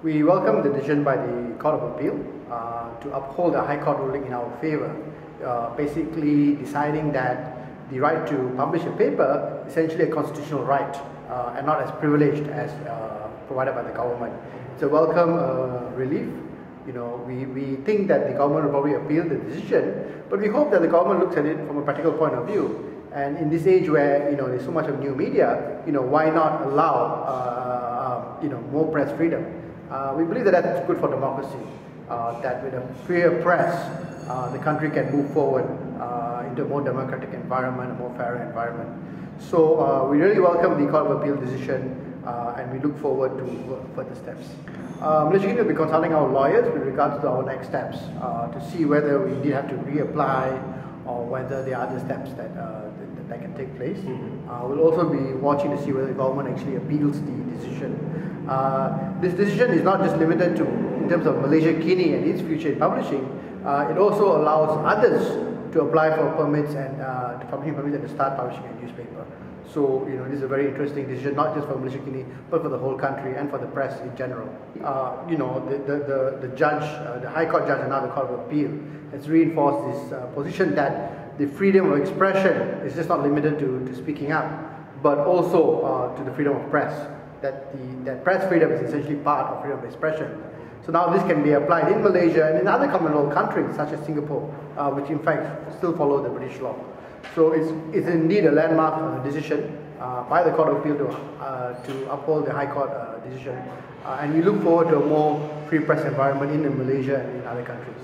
We welcome the decision by the Court of Appeal to uphold a High Court ruling in our favour, basically deciding that the right to publish a paper is essentially a constitutional right and not as privileged as provided by the government. It's a welcome relief. We think that the government will probably appeal the decision, but we hope that the government looks at it from a practical point of view. And in this age where there's so much of new media, why not allow more press freedom? We believe that that's good for democracy. That with a freer press, the country can move forward into a more democratic environment, a more fairer environment. So we really welcome the Court of Appeal decision, and we look forward to further steps. Malaysiakini will be consulting our lawyers with regards to our next steps to see whether we indeed have to reapply or whether there are other steps that can take place. We'll also be watching to see whether the government actually appeals the decision. This decision is not just limited to in terms of Malaysiakini and its future in publishing. It also allows others to apply for permits and publishing permits and to start publishing a newspaper. So this is a very interesting decision, not just for Malaysiakini, but for the whole country and for the press in general. The judge, the High Court judge and now the Court of Appeal has reinforced this position that the freedom of expression is just not limited to speaking up, but also to the freedom of press. That press freedom is essentially part of freedom of expression. So now this can be applied in Malaysia and in other Commonwealth countries such as Singapore, which in fact still follow the British law. So it's indeed a landmark decision by the Court of Appeal to uphold the High Court decision, and we look forward to a more free press environment in Malaysia and in other countries.